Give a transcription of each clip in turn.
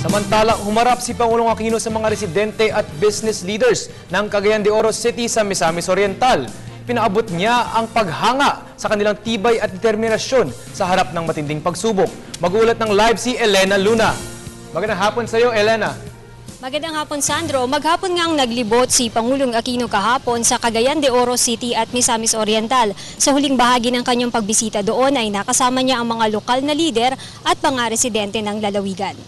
Samantalang humarap si Pangulong Aquino sa mga residente at business leaders ng Cagayan de Oro City sa Misamis Oriental. Pinaabot niya ang paghanga sa kanilang tibay at determinasyon sa harap ng matinding pagsubok. Mag-uulat ng live si Elena Luna. Magandang hapon sa iyo, Elena. Magandang hapon, Sandro. Maghapon ngang naglibot si Pangulong Aquino kahapon sa Cagayan de Oro City at Misamis Oriental. Sa huling bahagi ng kanyang pagbisita doon ay nakasama niya ang mga lokal na lider at mga residente ng lalawigan.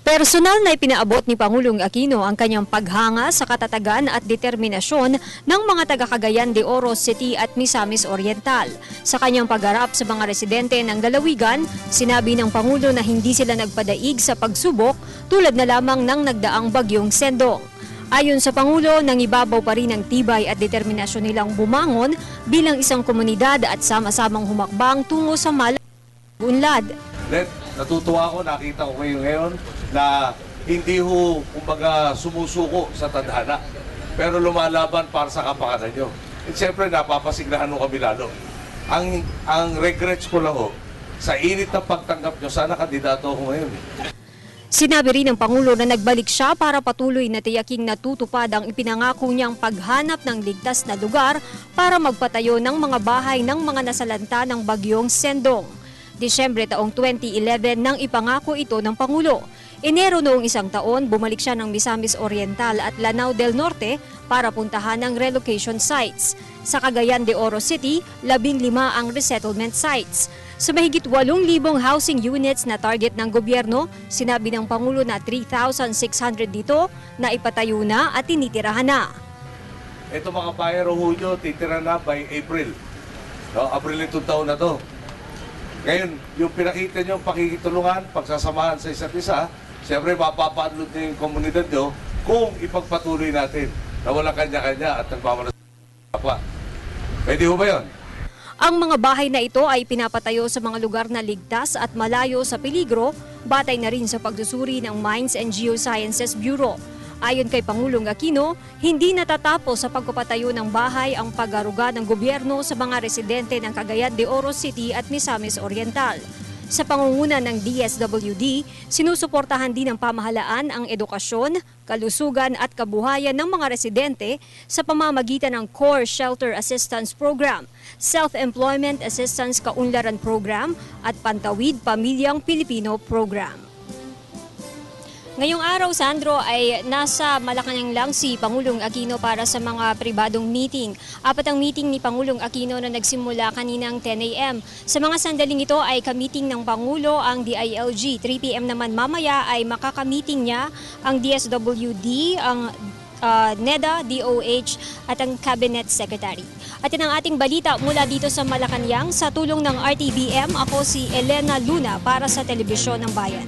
Personal na ipinaabot ni Pangulong Aquino ang kanyang paghanga sa katatagan at determinasyon ng mga taga Cagayan de Oro City at Misamis Oriental. Sa kanyang pagharap sa mga residente ng lalawigan, sinabi ng Pangulo na hindi sila nagpadaig sa pagsubok tulad na lamang ng nagdaang bagyong Sendong. Ayon sa Pangulo, nangibabaw pa rin ang tibay at determinasyon nilang bumangon bilang isang komunidad at sama-samang humakbang tungo sa unlad. Natutuwa ako, nakita ko kayo ngayon na hindi ho, kumbaga, sumusuko sa tadhana. Pero lumalaban para sa kapakanan nyo. At siyempre, napapasiglahan ho kami lalo. Ang regrets ko lang ho, sa init ng pagtanggap nyo, sana kandidato ako ngayon. Sinabi rin ng Pangulo na nagbalik siya para patuloy na tiyaking natutupad ang ipinangako niyang paghanap ng ligtas na lugar para magpatayo ng mga bahay ng mga nasalanta ng bagyong Sendong. Disyembre taong 2011 nang ipangako ito ng Pangulo. Enero noong isang taon, bumalik siya ng Misamis Oriental at Lanao del Norte para puntahan ang relocation sites. Sa Cagayan de Oro City, 15 ang resettlement sites. Sa mahigit 8,000 housing units na target ng gobyerno, sinabi ng Pangulo na 3,600 dito na ipatayo na at tinitirahan na. Ito mga bayan ho nyo, titira na by April. No, April itong taon na to. Ngayon, yung pinakita nyo, pakikitulungan, pagsasamahan sa isa't isa, siyempre mapapaadlot nyo yung komunidad nyo kung ipagpatuloy natin na walang kanya-kanya at nagmamalas pa. Pwede ho ba yun? Ang mga bahay na ito ay pinapatayo sa mga lugar na ligtas at malayo sa peligro, batay na rin sa pagsusuri ng Mines and Geosciences Bureau. Ayon kay Pangulong Aquino, hindi natatapos sa pagpapatayo ng bahay ang pag-aruga ng gobyerno sa mga residente ng Cagayan de Oro City at Misamis Oriental. Sa pangunguna ng DSWD, sinusuportahan din ng pamahalaan ang edukasyon, kalusugan at kabuhayan ng mga residente sa pamamagitan ng Core Shelter Assistance Program, Self-Employment Assistance Kaunlaran Program at Pantawid Pamilyang Pilipino Program. Ngayong araw, Sandro, ay nasa Malacanang lang si Pangulong Aquino para sa mga pribadong meeting. Apat ang meeting ni Pangulong Aquino na nagsimula kaninang 10 a.m. Sa mga sandaling ito ay kamiting ng Pangulo ang DILG. 3 p.m. naman mamaya ay makakamiting niya ang DSWD, ang NEDA, DOH at ang Cabinet Secretary. At yan ang ating balita mula dito sa Malacanang sa tulong ng RTBM. Ako si Elena Luna para sa Telebisyon ng Bayan.